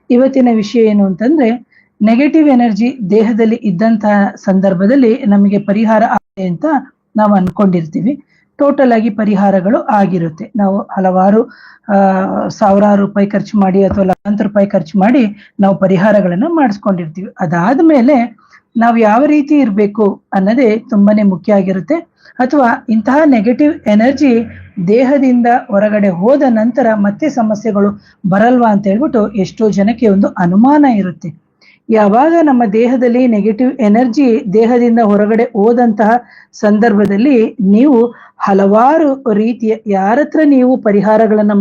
ಇವತ್ತಿನ ವಿಷಯ ಏನು ಅಂತಂದ್ರೆ, ನೆಗೆಟಿವ್ ಎನರ್ಜಿ ದೇಹದಲ್ಲಿ ಇದ್ದಂತಹ ಸಂದರ್ಭದಲ್ಲಿ ನಮಗೆ ಪರಿಹಾರ ಆಗಿದೆ ಅಂತ ನಾವು ಅನ್ಕೊಂಡಿರ್ತೀವಿ. ಟೋಟಲ್ ಆಗಿ ಪರಿಹಾರಗಳು ಆಗಿರುತ್ತೆ. ನಾವು ಹಲವಾರು ಸಾವಿರಾರು ರೂಪಾಯಿ ಖರ್ಚು ಮಾಡಿ ಅಥವಾ ಲಕ್ಷಾಂತರ ರೂಪಾಯಿ ಖರ್ಚು ಮಾಡಿ ನಾವು ಪರಿಹಾರಗಳನ್ನ ಮಾಡಿಸ್ಕೊಂಡಿರ್ತೀವಿ. ಅದಾದ್ಮೇಲೆ ನಾವು ಯಾವ ರೀತಿ ಇರಬೇಕು ಅನ್ನೋದೇ ತುಂಬಾನೇ ಮುಖ್ಯ ಆಗಿರುತ್ತೆ. ಅಥವಾ ಇಂತಹ ನೆಗೆಟಿವ್ ಎನರ್ಜಿ ದೇಹದಿಂದ ಹೊರಗಡೆ ಹೋದ ನಂತರ ಮತ್ತೆ ಸಮಸ್ಯೆಗಳು ಬರಲ್ವಾ ಅಂತ ಹೇಳ್ಬಿಟ್ಟು ಎಷ್ಟೋ ಜನಕ್ಕೆ ಒಂದು ಅನುಮಾನ ಇರುತ್ತೆ. ಯಾವಾಗ ನಮ್ಮ ದೇಹದಲ್ಲಿ ನೆಗೆಟಿವ್ ಎನರ್ಜಿ ದೇಹದಿಂದ ಹೊರಗಡೆ ಹೋದಂತಹ ಸಂದರ್ಭದಲ್ಲಿ ನೀವು ಹಲವಾರು ರೀತಿಯ ಯಾರತ್ರ ನೀವು ಪರಿಹಾರಗಳನ್ನ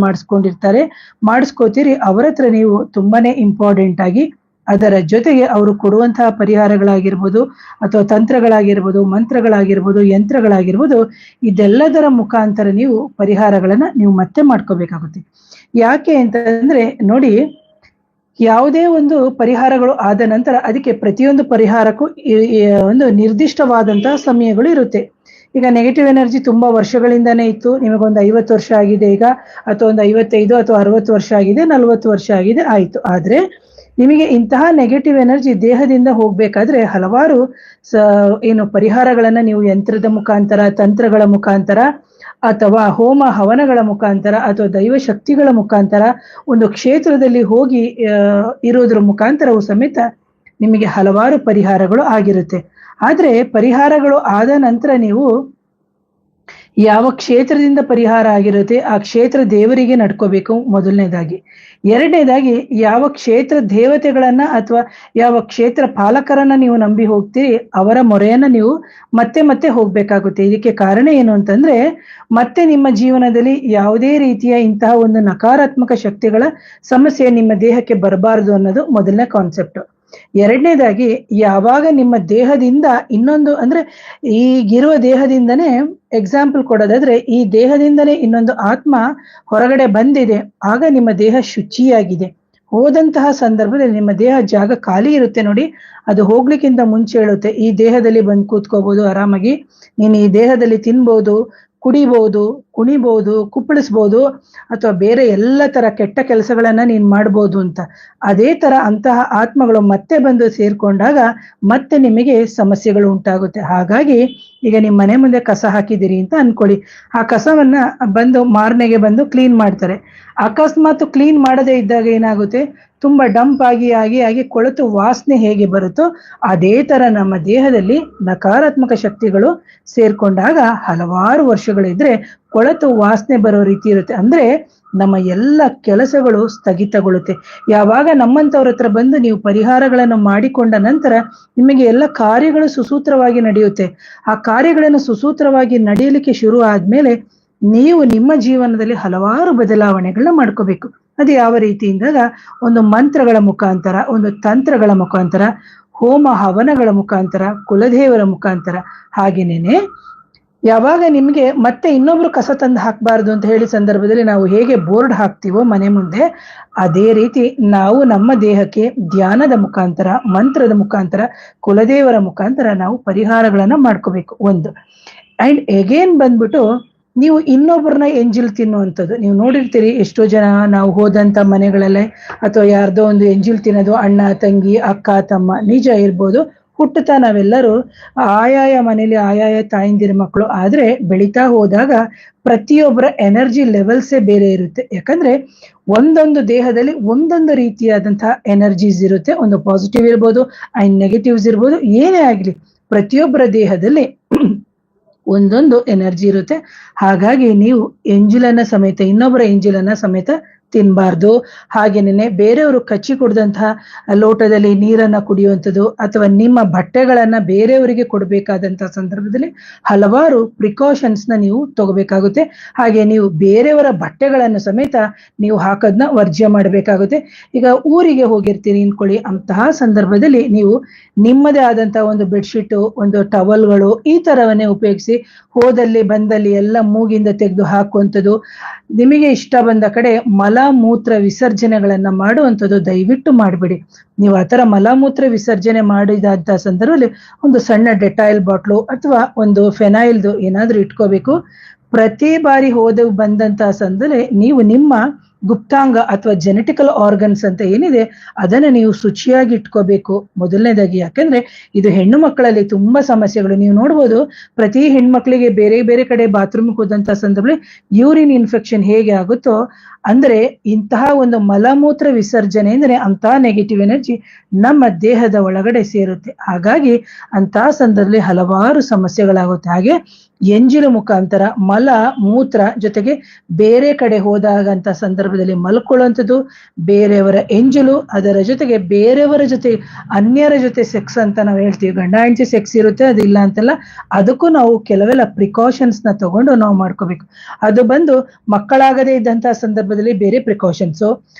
ಮಾಡಿಸ್ಕೋತೀರಿ ಅವರ ಹತ್ರ ನೀವು ತುಂಬಾನೇ ಇಂಪಾರ್ಟೆಂಟ್ ಆಗಿ ಅದರ ಜೊತೆಗೆ ಅವರು ಕೊಡುವಂತಹ ಪರಿಹಾರಗಳಾಗಿರ್ಬೋದು ಅಥವಾ ತಂತ್ರಗಳಾಗಿರ್ಬೋದು, ಮಂತ್ರಗಳಾಗಿರ್ಬೋದು, ಯಂತ್ರಗಳಾಗಿರ್ಬೋದು, ಇದೆಲ್ಲದರ ಮುಖಾಂತರ ನೀವು ಪರಿಹಾರಗಳನ್ನ ನೀವು ಮತ್ತೆ ಮಾಡ್ಕೋಬೇಕಾಗುತ್ತೆ. ಯಾಕೆ ಅಂತಂದ್ರೆ ನೋಡಿ, ಯಾವುದೇ ಒಂದು ಪರಿಹಾರಗಳು ಆದ ನಂತರ ಅದಕ್ಕೆ ಪ್ರತಿಯೊಂದು ಪರಿಹಾರಕ್ಕೂ ಒಂದು ನಿರ್ದಿಷ್ಟವಾದಂತಹ ಸಮಯಗಳು ಇರುತ್ತೆ. ಈಗ ನೆಗೆಟಿವ್ ಎನರ್ಜಿ ತುಂಬಾ ವರ್ಷಗಳಿಂದಾನೇ ಇತ್ತು, ನಿಮಗೊಂದು 50 ವರ್ಷ ಆಗಿದೆ ಈಗ, ಅಥವಾ ಒಂದು 55 ಅಥವಾ 60 ವರ್ಷ ಆಗಿದೆ, 40 ವರ್ಷ ಆಗಿದೆ, ಆಯ್ತು. ಆದ್ರೆ ನಿಮಗೆ ಇಂತಹ ನೆಗೆಟಿವ್ ಎನರ್ಜಿ ದೇಹದಿಂದ ಹೋಗ್ಬೇಕಾದ್ರೆ ಹಲವಾರು ಪರಿಹಾರಗಳನ್ನ ನೀವು ಯಂತ್ರದ ಮುಖಾಂತರ, ತಂತ್ರಗಳ ಮುಖಾಂತರ, ಅಥವಾ ಹೋಮ ಹವನಗಳ ಮುಖಾಂತರ, ಅಥವಾ ದೈವ ಶಕ್ತಿಗಳ ಮುಖಾಂತರ, ಒಂದು ಕ್ಷೇತ್ರದಲ್ಲಿ ಹೋಗಿ ಇರೋದ್ರ ಮುಖಾಂತರವೂ ಸಮೇತ ನಿಮಗೆ ಹಲವಾರು ಪರಿಹಾರಗಳು ಆಗಿರುತ್ತೆ. ಆದ್ರೆ ಪರಿಹಾರಗಳು ಆದ ನಂತರ ನೀವು ಯಾವ ಕ್ಷೇತ್ರದಿಂದ ಪರಿಹಾರ ಆಗಿರುತ್ತೆ ಆ ಕ್ಷೇತ್ರ ದೇವರಿಗೆ ನಡ್ಕೋಬೇಕು ಮೊದಲನೇದಾಗಿ. ಎರಡನೇದಾಗಿ ಯಾವ ಕ್ಷೇತ್ರ ದೇವತೆಗಳನ್ನ ಅಥವಾ ಯಾವ ಕ್ಷೇತ್ರ ಪಾಲಕರನ್ನ ನೀವು ನಂಬಿ ಹೋಗ್ತೀರಿ ಅವರ ಮೊರೆಯನ್ನ ನೀವು ಮತ್ತೆ ಮತ್ತೆ ಹೋಗ್ಬೇಕಾಗುತ್ತೆ. ಇದಕ್ಕೆ ಕಾರಣ ಏನು ಅಂತಂದ್ರೆ, ಮತ್ತೆ ನಿಮ್ಮ ಜೀವನದಲ್ಲಿ ಯಾವುದೇ ರೀತಿಯ ಇಂತಹ ಒಂದು ನಕಾರಾತ್ಮಕ ಶಕ್ತಿಗಳ ಸಮಸ್ಯೆ ನಿಮ್ಮ ದೇಹಕ್ಕೆ ಬರಬಾರದು ಅನ್ನೋದು ಮೊದಲನೇ ಕಾನ್ಸೆಪ್ಟ್. ಎರಡನೇದಾಗಿ, ಯಾವಾಗ ನಿಮ್ಮ ದೇಹದಿಂದ ಇನ್ನೊಂದು ಅಂದ್ರೆ ಈಗಿರುವ ದೇಹದಿಂದನೇ ಎಕ್ಸಾಂಪಲ್ ಕೊಡೋದಾದ್ರೆ, ಈ ದೇಹದಿಂದನೇ ಇನ್ನೊಂದು ಆತ್ಮ ಹೊರಗಡೆ ಬಂದಿದೆ, ಆಗ ನಿಮ್ಮ ದೇಹ ಶುಚಿಯಾಗಿದೆ. ಹೋದಂತಹ ಸಂದರ್ಭದಲ್ಲಿ ನಿಮ್ಮ ದೇಹ ಜಾಗ ಖಾಲಿ ಇರುತ್ತೆ ನೋಡಿ, ಅದು ಹೋಗ್ಲಿಕ್ಕಿಂತ ಮುಂಚೆ ಹೇಳುತ್ತೆ, ಈ ದೇಹದಲ್ಲಿ ಬಂದು ಕೂತ್ಕೋಬಹುದು ಆರಾಮಾಗಿ, ನೀನು ಈ ದೇಹದಲ್ಲಿ ತಿನ್ಬಹುದು, ಕುಡಿಬಹುದು, ಕುಣಿಬಹುದು, ಕುಪ್ಪಳಿಸ್ಬೋದು, ಅಥವಾ ಬೇರೆ ಎಲ್ಲ ತರ ಕೆಟ್ಟ ಕೆಲಸಗಳನ್ನ ನೀನ್ ಮಾಡ್ಬೋದು ಅಂತ. ಅದೇ ತರ ಅಂತಹ ಆತ್ಮಗಳು ಮತ್ತೆ ಬಂದು ಸೇರ್ಕೊಂಡಾಗ ಮತ್ತೆ ನಿಮಗೆ ಸಮಸ್ಯೆಗಳು ಉಂಟಾಗುತ್ತೆ. ಹಾಗಾಗಿ ಈಗ ನಿಮ್ ಮನೆ ಮುಂದೆ ಕಸ ಹಾಕಿದಿರಿ ಅಂತ ಅನ್ಕೊಳ್ಳಿ, ಆ ಕಸವನ್ನ ಬಂದು ಮಾರನೆಗೆ ಬಂದು ಕ್ಲೀನ್ ಮಾಡ್ತಾರೆ. ಅಕಸ್ಮಾತ್ ಕ್ಲೀನ್ ಮಾಡದೇ ಇದ್ದಾಗ ಏನಾಗುತ್ತೆ, ತುಂಬಾ ಡಂಪ್ ಆಗಿ ಕೊಳೆತು ವಾಸನೆ ಹೇಗೆ ಬರುತ್ತೋ ಅದೇ ತರ ನಮ್ಮ ದೇಹದಲ್ಲಿ ನಕಾರಾತ್ಮಕ ಶಕ್ತಿಗಳು ಸೇರ್ಕೊಂಡಾಗ ಹಲವಾರು ವರ್ಷಗಳಿದ್ರೆ ಕೊಳೆತು ವಾಸನೆ ಬರೋ ರೀತಿ ಇರುತ್ತೆ. ಅಂದ್ರೆ ನಮ್ಮ ಎಲ್ಲ ಕೆಲಸಗಳು ಸ್ಥಗಿತಗೊಳ್ಳುತ್ತೆ. ಯಾವಾಗ ನಮ್ಮಂತವ್ರ ಹತ್ರ ಬಂದು ನೀವು ಪರಿಹಾರಗಳನ್ನು ಮಾಡಿಕೊಂಡ ನಂತರ ನಿಮಗೆ ಎಲ್ಲ ಕಾರ್ಯಗಳು ಸುಸೂತ್ರವಾಗಿ ನಡೆಯುತ್ತೆ. ಆ ಕಾರ್ಯಗಳನ್ನು ಸುಸೂತ್ರವಾಗಿ ನಡೆಯಲಿಕ್ಕೆ ಶುರು ಆದ್ಮೇಲೆ ನೀವು ನಿಮ್ಮ ಜೀವನದಲ್ಲಿ ಹಲವಾರು ಬದಲಾವಣೆಗಳನ್ನ ಮಾಡ್ಕೋಬೇಕು. ಅದು ಯಾವ ರೀತಿಯಿಂದಾಗ, ಒಂದು ಮಂತ್ರಗಳ ಮುಖಾಂತರ, ಒಂದು ತಂತ್ರಗಳ ಮುಖಾಂತರ, ಹೋಮ ಹವನಗಳ ಮುಖಾಂತರ, ಕುಲದೇವರ ಮುಖಾಂತರ. ಹಾಗೇನೇನೆ ಯಾವಾಗ ನಿಮ್ಗೆ ಮತ್ತೆ ಇನ್ನೊಬ್ರು ಕಸ ತಂದು ಹಾಕ್ಬಾರ್ದು ಅಂತ ಹೇಳಿ ಸಂದರ್ಭದಲ್ಲಿ ನಾವು ಹೇಗೆ ಬೋರ್ಡ್ ಹಾಕ್ತಿವೋ ಮನೆ ಮುಂದೆ, ಅದೇ ರೀತಿ ನಾವು ನಮ್ಮ ದೇಹಕ್ಕೆ ಧ್ಯಾನದ ಮುಖಾಂತರ, ಮಂತ್ರದ ಮುಖಾಂತರ, ಕುಲದೇವರ ಮುಖಾಂತರ ನಾವು ಪರಿಹಾರಗಳನ್ನ ಮಾಡ್ಕೋಬೇಕು ಒಂದು. ಅಂಡ್ ಎಗೇನ್ ಬಂದ್ಬಿಟ್ಟು ನೀವು ಇನ್ನೊಬ್ಬರನ್ನ ಎಂಜಿಲ್ ತಿನ್ನುವಂಥದ್ದು ನೀವು ನೋಡಿರ್ತೀರಿ. ಎಷ್ಟೋ ಜನ ನಾವು ಹೋದಂತ ಮನೆಗಳಲ್ಲೇ ಅಥವಾ ಯಾರ್ದೋ ಒಂದು ಎಂಜಿಲ್ ತಿನ್ನೋದು, ಅಣ್ಣ ತಂಗಿ ಅಕ್ಕ ತಮ್ಮ, ನಿಜ ಇರ್ಬೋದು, ಹುಟ್ಟುತ್ತಾ ನಾವೆಲ್ಲರೂ ಆಯಾಯ ಮನೇಲಿ ಆಯಾಯ ತಾಯಿಂದಿರ ಮಕ್ಕಳು. ಆದ್ರೆ ಬೆಳೀತಾ ಹೋದಾಗ ಪ್ರತಿಯೊಬ್ಬರ ಎನರ್ಜಿ ಲೆವೆಲ್ಸೇ ಬೇರೆ ಇರುತ್ತೆ. ಯಾಕಂದ್ರೆ ಒಂದೊಂದು ದೇಹದಲ್ಲಿ ಒಂದೊಂದು ರೀತಿಯಾದಂತಹ ಎನರ್ಜೀಸ್ ಇರುತ್ತೆ. ಒಂದು ಪಾಸಿಟಿವ್ ಇರ್ಬೋದು, ಅಂಡ್ ನೆಗೆಟಿವ್ಸ್ ಇರ್ಬೋದು, ಏನೇ ಆಗ್ಲಿ ಪ್ರತಿಯೊಬ್ಬರ ದೇಹದಲ್ಲಿ ಒಂದೊಂದು ಎನರ್ಜಿ ಇರುತ್ತೆ. ಹಾಗಾಗಿ ನೀವು ಎಂಜಿಲನ್ನ ಸಮೇತ, ಇನ್ನೊಬ್ಬರ ಎಂಜಿಲನ್ನ ಸಮೇತ ತಿನ್ಬಾರ್ದು. ಹಾಗೇನೆ ಬೇರೆಯವರು ಕಚ್ಚಿ ಕುಡ್ದಂತಹ ಲೋಟದಲ್ಲಿ ನೀರನ್ನ ಕುಡಿಯುವಂಥದ್ದು, ಅಥವಾ ನಿಮ್ಮ ಬಟ್ಟೆಗಳನ್ನ ಬೇರೆಯವರಿಗೆ ಕೊಡಬೇಕಾದಂತಹ ಸಂದರ್ಭದಲ್ಲಿ ಹಲವಾರು ಪ್ರಿಕಾಷನ್ಸ್ ನ ನೀವು ತಗೋಬೇಕಾಗುತ್ತೆ. ಹಾಗೆ ನೀವು ಬೇರೆಯವರ ಬಟ್ಟೆಗಳನ್ನು ಸಮೇತ ನೀವು ಹಾಕೋದನ್ನ ವರ್ಜ್ಯ ಮಾಡಬೇಕಾಗುತ್ತೆ. ಈಗ ಊರಿಗೆ ಹೋಗಿರ್ತೀರಿ ಅನ್ಕೊಳ್ಳಿ, ಅಂತಹ ಸಂದರ್ಭದಲ್ಲಿ ನೀವು ನಿಮ್ಮದೇ ಆದಂತಹ ಒಂದು ಬೆಡ್ಶೀಟು, ಒಂದು ಟವಲ್ಗಳು, ಈ ತರವನ್ನೇ ಉಪಯೋಗಿಸಿ ಹೋದಲ್ಲಿ ಬಂದಲ್ಲಿ ಎಲ್ಲ ಮೂಗಿಂದ ತೆಗೆದು ಹಾಕುವಂಥದ್ದು. ನಿಮಗೆ ಇಷ್ಟ ಬಂದ ಕಡೆ ಮಲ ಮೂತ್ರ ವಿಸರ್ಜನೆಗಳನ್ನ ಮಾಡುವಂಥದ್ದು ದಯವಿಟ್ಟು ಮಾಡಬೇಡಿ. ನೀವು ಆತರ ಮಲಮೂತ್ರ ವಿಸರ್ಜನೆ ಮಾಡಿದಂತ ಸಂದರ್ಭದಲ್ಲಿ ಒಂದು ಸಣ್ಣ ಡೆಟಾಯಿಲ್ ಬಾಟ್ಲು ಅಥವಾ ಒಂದು ಫೆನೈಲ್ದು ಏನಾದ್ರೂ ಇಟ್ಕೋಬೇಕು. ಪ್ರತಿ ಬಾರಿ ಬಂದಂತಹ ಸಂದರ್ಭದಲ್ಲಿ ನೀವು ನಿಮ್ಮ ಗುಪ್ತಾಂಗ ಅಥವಾ ಜೆನೆಟಿಕಲ್ ಆರ್ಗನ್ಸ್ ಅಂತ ಏನಿದೆ ಅದನ್ನ ನೀವು ಶುಚಿಯಾಗಿ ಇಟ್ಕೋಬೇಕು ಮೊದಲನೇದಾಗಿ. ಯಾಕಂದ್ರೆ ಇದು ಹೆಣ್ಣು ಮಕ್ಕಳಲ್ಲಿ ತುಂಬಾ ಸಮಸ್ಯೆಗಳು ನೀವು ನೋಡ್ಬೋದು. ಪ್ರತಿ ಹೆಣ್ಮಕ್ಳಿಗೆ ಬೇರೆ ಬೇರೆ ಕಡೆ ಬಾತ್ರೂಮ್ ಹೋದಂತ ಸಂದರ್ಭದಲ್ಲಿ ಯೂರಿನ್ ಇನ್ಫೆಕ್ಷನ್ ಹೇಗೆ ಆಗುತ್ತೋ, ಅಂದ್ರೆ ಇಂತಹ ಒಂದು ಮಲಮೂತ್ರ ವಿಸರ್ಜನೆ ಅಂದ್ರೆ ಅಂತಹ ನೆಗೆಟಿವ್ ಎನರ್ಜಿ ನಮ್ಮ ದೇಹದ ಒಳಗಡೆ ಸೇರುತ್ತೆ. ಹಾಗಾಗಿ ಅಂತಹ ಸಂದರ್ಭದಲ್ಲಿ ಹಲವಾರು ಸಮಸ್ಯೆಗಳಾಗುತ್ತೆ. ಹಾಗೆ ಎಂಜಿಲು ಮುಖಾಂತರ ಮಲ ಮೂತ್ರ ಜೊತೆಗೆ ಬೇರೆ ಕಡೆ ಹೋದಾಗಂತ ಸಂದರ್ಭದಲ್ಲಿ ಮಲ್ಕೊಳ್ಳುವಂಥದ್ದು, ಬೇರೆಯವರ ಎಂಜಲು, ಅದರ ಜೊತೆಗೆ ಬೇರೆಯವರ ಜೊತೆ ಅನ್ಯರ ಜೊತೆ ಸೆಕ್ಸ್ ಅಂತ ನಾವು ಹೇಳ್ತೀವಿ. ಗಂಡ ಹೆಂಡತಿ ಸೆಕ್ಸ್ ಇರುತ್ತೆ, ಅದಿಲ್ಲ ಅಂತಲ್ಲ, ಅದಕ್ಕೂ ನಾವು ಕೆಲವೆಲ್ಲ ಪ್ರಿಕಾಷನ್ಸ್ ನ ತಗೊಂಡು ನಾವು ಮಾಡ್ಕೋಬೇಕು. ಅದು ಬಂದು ಮಕ್ಕಳಾಗದೇ ಇದ್ದಂತಹ ಸಂದರ್ಭದಲ್ಲಿ ಬೇರೆ ಪ್ರಿಕಾಷನ್ಸು,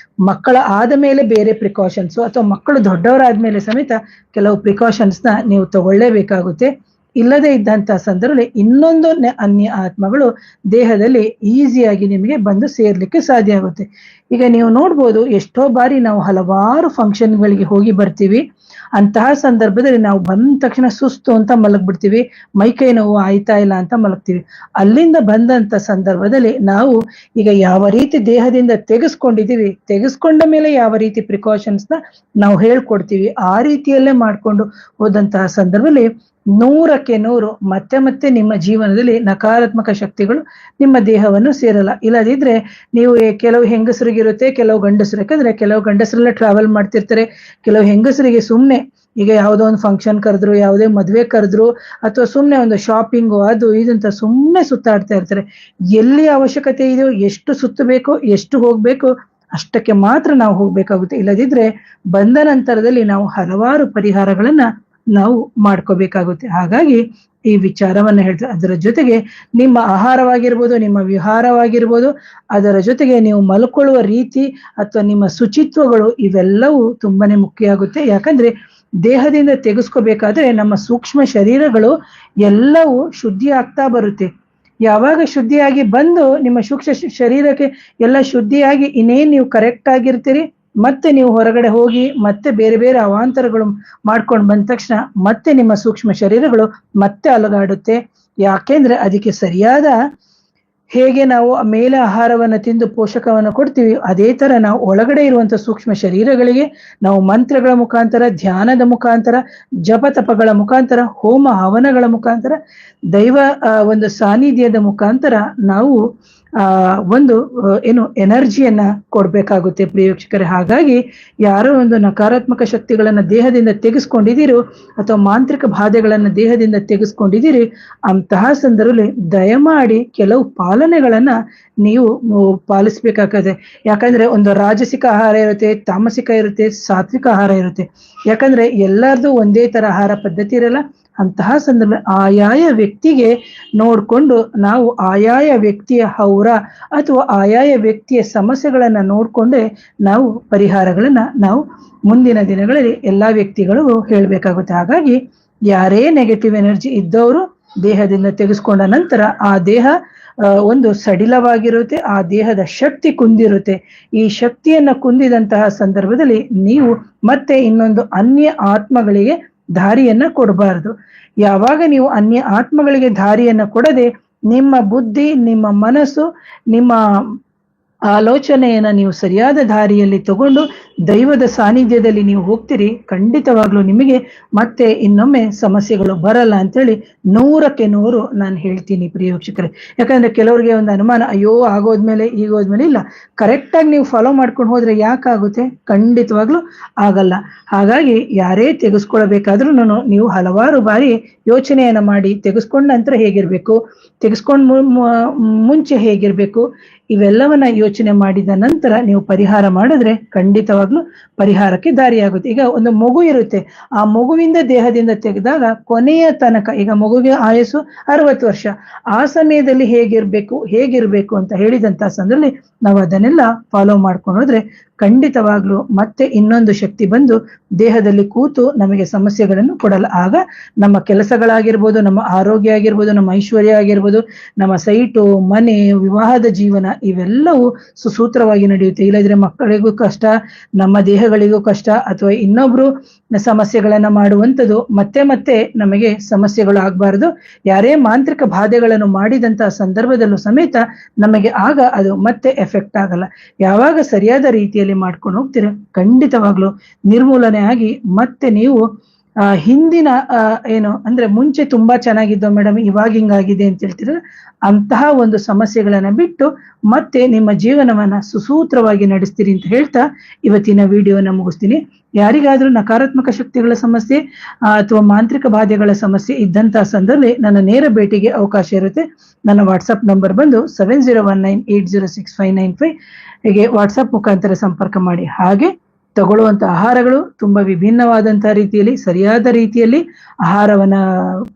ಮಕ್ಕಳ ಆದ ಮೇಲೆ ಬೇರೆ ಪ್ರಿಕಾಷನ್ಸು, ಅಥವಾ ಮಕ್ಕಳು ದೊಡ್ಡವರಾದ್ಮೇಲೆ ಸಮೇತ ಕೆಲವು ಪ್ರಿಕಾಷನ್ಸ್ ನ ನೀವು ತಗೊಳ್ಳೇಬೇಕಾಗುತ್ತೆ. ಇಲ್ಲದೆ ಇದ್ದಂತ ಸಂದರ್ಭದಲ್ಲಿ ಇನ್ನೊಂದು ಅನ್ಯ ಆತ್ಮಗಳು ದೇಹದಲ್ಲಿ ಈಸಿಯಾಗಿ ನಿಮಗೆ ಬಂದು ಸೇರ್ಲಿಕ್ಕೆ ಸಾಧ್ಯ ಆಗುತ್ತೆ. ಈಗ ನೀವು ನೋಡ್ಬೋದು, ಎಷ್ಟೋ ಬಾರಿ ನಾವು ಹಲವಾರು ಫಂಕ್ಷನ್ಗಳಿಗೆ ಹೋಗಿ ಬರ್ತೀವಿ. ಅಂತಹ ಸಂದರ್ಭದಲ್ಲಿ ನಾವು ಬಂದ ತಕ್ಷಣ ಸುಸ್ತು ಅಂತ ಮಲಗ್ಬಿಡ್ತೀವಿ, ಮೈಕೈ ನೋವು ಆಯ್ತಾ ಇಲ್ಲ ಅಂತ ಮಲಗ್ತೀವಿ. ಅಲ್ಲಿಂದ ಬಂದಂತ ಸಂದರ್ಭದಲ್ಲಿ ನಾವು ಈಗ ಯಾವ ರೀತಿ ದೇಹದಿಂದ ತೆಗೆಸ್ಕೊಂಡ ಮೇಲೆ ಯಾವ ರೀತಿ ಪ್ರಿಕಾಷನ್ಸ್ ನ ನಾವು ಹೇಳ್ಕೊಡ್ತೀವಿ, ಆ ರೀತಿಯಲ್ಲೇ ಮಾಡ್ಕೊಂಡು ಹೋದಂತಹ ಸಂದರ್ಭದಲ್ಲಿ 100ಕ್ಕೆ 100 ಮತ್ತೆ ಮತ್ತೆ ನಿಮ್ಮ ಜೀವನದಲ್ಲಿ ನಕಾರಾತ್ಮಕ ಶಕ್ತಿಗಳು ನಿಮ್ಮ ದೇಹವನ್ನು ಸೇರಲ್ಲ. ಇಲ್ಲದಿದ್ರೆ ನೀವು ಕೆಲವು ಹೆಂಗಸರಿಗಿರುತ್ತೆ, ಕೆಲವು ಗಂಡಸರು, ಯಾಕಂದ್ರೆ ಕೆಲವು ಗಂಡಸರೆಲ್ಲ ಟ್ರಾವೆಲ್ ಮಾಡ್ತಿರ್ತಾರೆ. ಕೆಲವು ಹೆಂಗಸರಿಗೆ ಸುಮ್ನೆ ಈಗ ಯಾವುದೋ ಒಂದು ಫಂಕ್ಷನ್ ಕರೆದ್ರು, ಯಾವುದೇ ಮದುವೆ ಕರೆದ್ರು, ಅಥವಾ ಸುಮ್ನೆ ಒಂದು ಶಾಪಿಂಗು ಅದು ಇದಂತ ಸುಮ್ನೆ ಸುತ್ತಾಡ್ತಾ ಇರ್ತಾರೆ. ಎಲ್ಲಿ ಅವಶ್ಯಕತೆ ಇದೆಯೋ, ಎಷ್ಟು ಸುತ್ತಬೇಕು, ಎಷ್ಟು ಹೋಗ್ಬೇಕು ಅಷ್ಟಕ್ಕೆ ಮಾತ್ರ ನಾವು ಹೋಗ್ಬೇಕಾಗುತ್ತೆ. ಇಲ್ಲದಿದ್ರೆ ಬಂದ ನಂತರದಲ್ಲಿ ನಾವು ಹಲವಾರು ಪರಿಹಾರಗಳನ್ನ ನಾವು ಮಾಡ್ಕೋಬೇಕಾಗುತ್ತೆ. ಹಾಗಾಗಿ ಈ ವಿಚಾರವನ್ನ ಹೇಳ್ತಾರೆ. ಅದರ ಜೊತೆಗೆ ನಿಮ್ಮ ಆಹಾರವಾಗಿರ್ಬೋದು, ನಿಮ್ಮ ವಿಹಾರವಾಗಿರ್ಬೋದು, ಅದರ ಜೊತೆಗೆ ನೀವು ಮಲ್ಕೊಳ್ಳುವ ರೀತಿ ಅಥವಾ ನಿಮ್ಮ ಶುಚಿತ್ವಗಳು, ಇವೆಲ್ಲವೂ ತುಂಬಾನೇ ಮುಖ್ಯ ಆಗುತ್ತೆ. ಯಾಕಂದ್ರೆ ದೇಹದಿಂದ ತೆಗೆಸ್ಕೋಬೇಕಾದ್ರೆ ನಮ್ಮ ಸೂಕ್ಷ್ಮ ಶರೀರಗಳು ಎಲ್ಲವೂ ಶುದ್ಧಿ ಆಗ್ತಾ ಬರುತ್ತೆ. ಯಾವಾಗ ಶುದ್ಧಿಯಾಗಿ ಬಂದು ನಿಮ್ಮ ಸೂಕ್ಷ್ಮ ಶರೀರಕ್ಕೆ ಎಲ್ಲ ಶುದ್ಧಿಯಾಗಿ ಇನ್ನೇನ್ ನೀವು ಕರೆಕ್ಟ್ ಆಗಿರ್ತೀರಿ, ಮತ್ತೆ ನೀವು ಹೊರಗಡೆ ಹೋಗಿ ಮತ್ತೆ ಬೇರೆ ಬೇರೆ ಅವಾಂತರಗಳು ಮಾಡ್ಕೊಂಡು ಬಂದ ತಕ್ಷಣ ಮತ್ತೆ ನಿಮ್ಮ ಸೂಕ್ಷ್ಮ ಶರೀರಗಳು ಮತ್ತೆ ಅಲುಗಾಡುತ್ತೆ. ಯಾಕೆಂದ್ರೆ ಅದಕ್ಕೆ ಸರಿಯಾದ ಹೇಗೆ ನಾವು ಮೇಲೆ ಆಹಾರವನ್ನು ತಿಂದು ಪೋಷಕವನ್ನು ಕೊಡ್ತೀವಿ, ಅದೇ ತರ ನಾವು ಒಳಗಡೆ ಇರುವಂತ ಸೂಕ್ಷ್ಮ ಶರೀರಗಳಿಗೆ ನಾವು ಮಂತ್ರಗಳ ಮುಖಾಂತರ, ಧ್ಯಾನದ ಮುಖಾಂತರ, ಜಪತಪಗಳ ಮುಖಾಂತರ, ಹೋಮ ಹವನಗಳ ಮುಖಾಂತರ, ದೈವ ಒಂದು ಸಾನ್ನಿಧ್ಯದ ಮುಖಾಂತರ ನಾವು ಒಂದು ಎನರ್ಜಿಯನ್ನ ಕೊಡ್ಬೇಕಾಗುತ್ತೆ ಪ್ರಿಯ ವೀಕ್ಷಕರೇ. ಹಾಗಾಗಿ ಯಾರೋ ಒಂದು ನಕಾರಾತ್ಮಕ ಶಕ್ತಿಗಳನ್ನ ದೇಹದಿಂದ ತೆಗೆಸ್ಕೊಂಡಿದ್ದೀರೋ ಅಥವಾ ಮಾಂತ್ರಿಕ ಬಾಧೆಗಳನ್ನ ದೇಹದಿಂದ ತೆಗೆಸ್ಕೊಂಡಿದ್ದೀರಿ, ಅಂತಹ ಸಂದರ್ಭದಲ್ಲಿ ದಯಮಾಡಿ ಕೆಲವು ಪಾಲನೆಗಳನ್ನ ನೀವು ಪಾಲಿಸ್ಬೇಕಾಗ್ತದೆ. ಯಾಕಂದ್ರೆ ಒಂದು ರಾಜಸಿಕ ಆಹಾರ ಇರುತ್ತೆ, ತಾಮಸಿಕ ಇರುತ್ತೆ, ಸಾತ್ವಿಕ ಆಹಾರ ಇರುತ್ತೆ. ಯಾಕಂದ್ರೆ ಎಲ್ಲರದು ಒಂದೇ ತರ ಆಹಾರ ಪದ್ಧತಿ ಇರಲ್ಲ. ಅಂತಹ ಸಂದರ್ಭ ಆಯಾಯ ವ್ಯಕ್ತಿಗೆ ನೋಡ್ಕೊಂಡು ನಾವು ಆಯಾಯ ವ್ಯಕ್ತಿಯ ಹೌರ ಅಥವಾ ಆಯಾಯ ವ್ಯಕ್ತಿಯ ಸಮಸ್ಯೆಗಳನ್ನ ನೋಡ್ಕೊಂಡೆ ನಾವು ಪರಿಹಾರಗಳನ್ನ ನಾವು ಮುಂದಿನ ದಿನಗಳಲ್ಲಿ ಎಲ್ಲಾ ವ್ಯಕ್ತಿಗಳು ಹೇಳ್ಬೇಕಾಗುತ್ತೆ. ಹಾಗಾಗಿ ಯಾರೇ ನೆಗೆಟಿವ್ ಎನರ್ಜಿ ಇದ್ದವರು ದೇಹದಿಂದ ತೆಗೆಸ್ಕೊಂಡ ನಂತರ ಆ ದೇಹ ಒಂದು ಸಡಿಲವಾಗಿರುತ್ತೆ, ಆ ದೇಹದ ಶಕ್ತಿ ಕುಂದಿರುತ್ತೆ. ಈ ಶಕ್ತಿಯನ್ನ ಕುಂದಿದಂತಹ ಸಂದರ್ಭದಲ್ಲಿ ನೀವು ಮತ್ತೆ ಇನ್ನೊಂದು ಅನ್ಯ ಆತ್ಮಗಳಿಗೆ ದಾರಿಯನ್ನ ಕೊಡಬಾರದು. ಯಾವಾಗ ನೀವು ಅನ್ಯ ಆತ್ಮಗಳಿಗೆ ದಾರಿಯನ್ನ ಕೊಡದೆ ನಿಮ್ಮ ಬುದ್ಧಿ, ನಿಮ್ಮ ಮನಸ್ಸು, ನಿಮ್ಮ ಆಲೋಚನೆಯನ್ನ ನೀವು ಸರಿಯಾದ ದಾರಿಯಲ್ಲಿ ತಗೊಂಡು ದೈವದ ಸಾನ್ನಿಧ್ಯದಲ್ಲಿ ನೀವು ಹೋಗ್ತೀರಿ, ಖಂಡಿತವಾಗ್ಲೂ ನಿಮಗೆ ಮತ್ತೆ ಇನ್ನೊಮ್ಮೆ ಸಮಸ್ಯೆಗಳು ಬರಲ್ಲ ಅಂತೇಳಿ 100ಕ್ಕೆ 100 ನಾನು ಹೇಳ್ತೀನಿ ಪ್ರಿಯ ವೀಕ್ಷಕರೇ. ಯಾಕಂದ್ರೆ ಕೆಲವರಿಗೆ ಒಂದು ಅನುಮಾನ, ಅಯ್ಯೋ ಆಗೋದ್ಮೇಲೆ ಈಗೋದ್ಮೇಲೆ, ಇಲ್ಲ, ಕರೆಕ್ಟ್ ಆಗಿ ನೀವು ಫಾಲೋ ಮಾಡ್ಕೊಂಡು ಹೋದ್ರೆ ಯಾಕಾಗುತ್ತೆ? ಖಂಡಿತವಾಗ್ಲೂ ಆಗಲ್ಲ. ಹಾಗಾಗಿ ಯಾರೇ ತೆಗೆಸ್ಕೊಳ್ಬೇಕಾದ್ರೂ ನೀವು ಹಲವಾರು ಬಾರಿ ಯೋಚನೆಯನ್ನ ಮಾಡಿ ತೆಗೆಸ್ಕೊಂಡ ನಂತರ ಹೇಗಿರ್ಬೇಕು, ತೆಗೆಸ್ಕೊಂಡ್ ಮುಂಚೆ ಹೇಗಿರ್ಬೇಕು, ಇವೆಲ್ಲವನ್ನ ಯೋಚನೆ ಮಾಡಿದ ನಂತರ ನೀವು ಪರಿಹಾರ ಮಾಡಿದ್ರೆ ಖಂಡಿತವಾಗ್ಲೂ ಪರಿಹಾರಕ್ಕೆ ದಾರಿಯಾಗುತ್ತೆ. ಈಗ ಒಂದು ಮಗು ಇರುತ್ತೆ, ಆ ಮಗುವಿಂದ ದೇಹದಿಂದ ತೆಗೆದಾಗ ಕೊನೆಯ ತನಕ, ಈಗ ಮಗುವಿಗೆ ಆಯಸ್ಸು 60 ವರ್ಷ, ಆ ಸಮಯದಲ್ಲಿ ಹೇಗಿರ್ಬೇಕು ಅಂತ ಹೇಳಿದಂತ ಸಂದರ್ಭದಲ್ಲಿ ನಾವು ಅದನ್ನೆಲ್ಲ ಫಾಲೋ ಮಾಡ್ಕೊಂಡು ಹೋದ್ರೆ ಖಂಡಿತವಾಗ್ಲೂ ಮತ್ತೆ ಇನ್ನೊಂದು ಶಕ್ತಿ ಬಂದು ದೇಹದಲ್ಲಿ ಕೂತು ನಮಗೆ ಸಮಸ್ಯೆಗಳನ್ನು ಕೊಡಲ್ಲ. ಆಗ ನಮ್ಮ ಕೆಲಸಗಳಾಗಿರ್ಬೋದು, ನಮ್ಮ ಆರೋಗ್ಯ ಆಗಿರ್ಬೋದು, ನಮ್ಮ ಐಶ್ವರ್ಯ ಆಗಿರ್ಬೋದು, ನಮ್ಮ ಸೈಟು, ಮನೆ, ವಿವಾಹದ ಜೀವನ ಇವೆಲ್ಲವೂ ಸುಸೂತ್ರವಾಗಿ ನಡೆಯುತ್ತೆ. ಇಲ್ಲದ್ರೆ ಮಕ್ಕಳಿಗೂ ಕಷ್ಟ, ನಮ್ಮ ದೇಹಗಳಿಗೂ ಕಷ್ಟ, ಅಥವಾ ಇನ್ನೊಬ್ರು ಸಮಸ್ಯೆಗಳನ್ನ ಮಾಡುವಂಥದ್ದು ಮತ್ತೆ ಮತ್ತೆ ನಮಗೆ ಸಮಸ್ಯೆಗಳು ಆಗ್ಬಾರ್ದು. ಯಾರೇ ಮಾಂತ್ರಿಕ ಬಾಧೆಗಳನ್ನು ಮಾಡಿದಂತಹ ಸಂದರ್ಭದಲ್ಲೂ ಸಮೇತ ನಮಗೆ ಆಗ ಅದು ಮತ್ತೆ ಎಫೆಕ್ಟ್ ಆಗಲ್ಲ. ಯಾವಾಗ ಸರಿಯಾದ ರೀತಿಯಲ್ಲಿ ಮಾಡ್ಕೊಂಡು ಹೋಗ್ತೀರ ಖಂಡಿತವಾಗ್ಲು ನಿರ್ಮೂಲನೆ ಆಗಿ ಮತ್ತೆ ನೀವು ಹಿಂದಿನ ಏನು ಅಂದ್ರೆ ಮುಂಚೆ ತುಂಬಾ ಚೆನ್ನಾಗಿದ್ದೋ ಮೇಡಮ್ ಇವಾಗ ಹಿಂಗಾಗಿದೆ ಅಂತ ಹೇಳ್ತಿದ್ರೆ ಅಂತಹ ಒಂದು ಸಮಸ್ಯೆಗಳನ್ನ ಬಿಟ್ಟು ಮತ್ತೆ ನಿಮ್ಮ ಜೀವನವನ್ನ ಸುಸೂತ್ರವಾಗಿ ನಡೆಸ್ತೀರಿ ಅಂತ ಹೇಳ್ತಾ ಇವತ್ತಿನ ವಿಡಿಯೋನ ಮುಗಿಸ್ತೀನಿ. ಯಾರಿಗಾದ್ರೂ ನಕಾರಾತ್ಮಕ ಶಕ್ತಿಗಳ ಸಮಸ್ಯೆ ಅಥವಾ ಮಾಂತ್ರಿಕ ಬಾಧೆಗಳ ಸಮಸ್ಯೆ ಇದ್ದಂತಹ ಸಂದರ್ಭದಲ್ಲಿ ನನ್ನ ನೇರ ಭೇಟಿಗೆ ಅವಕಾಶ ಇರುತ್ತೆ. ನನ್ನ ವಾಟ್ಸಪ್ ನಂಬರ್ ಬಂದು 7019806595 ಹೀಗೆ ವಾಟ್ಸಪ್ ಮುಖಾಂತರ ಸಂಪರ್ಕ ಮಾಡಿ. ಹಾಗೆ ತಗೊಳ್ಳುವಂತ ಆಹಾರಗಳು ತುಂಬಾ ವಿಭಿನ್ನವಾದಂತಹ ರೀತಿಯಲ್ಲಿ ಸರಿಯಾದ ರೀತಿಯಲ್ಲಿ ಆಹಾರವನ್ನ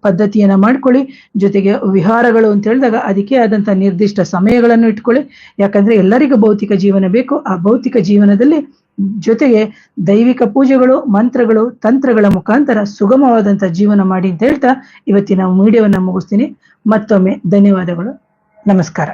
ಪದ್ಧತಿಯನ್ನ ಮಾಡ್ಕೊಳ್ಳಿ. ಜೊತೆಗೆ ವಿಹಾರಗಳು ಅಂತ ಹೇಳಿದಾಗ ಅದಕ್ಕೆ ಆದಂತಹ ನಿರ್ದಿಷ್ಟ ಸಮಯಗಳನ್ನು ಇಟ್ಕೊಳ್ಳಿ. ಯಾಕಂದ್ರೆ ಎಲ್ಲರಿಗೂ ಭೌತಿಕ ಜೀವನ ಬೇಕು. ಆ ಭೌತಿಕ ಜೀವನದಲ್ಲಿ ಜೊತೆಗೆ ದೈವಿಕ ಪೂಜೆಗಳು, ಮಂತ್ರಗಳು, ತಂತ್ರಗಳ ಮುಖಾಂತರ ಸುಗಮವಾದಂತಹ ಜೀವನ ಮಾಡಿ ಅಂತ ಹೇಳ್ತಾ ಇವತ್ತಿನ ವಿಡಿಯೋವನ್ನ ಮುಗಿಸ್ತೀನಿ. ಮತ್ತೊಮ್ಮೆ ಧನ್ಯವಾದಗಳು. ನಮಸ್ಕಾರ.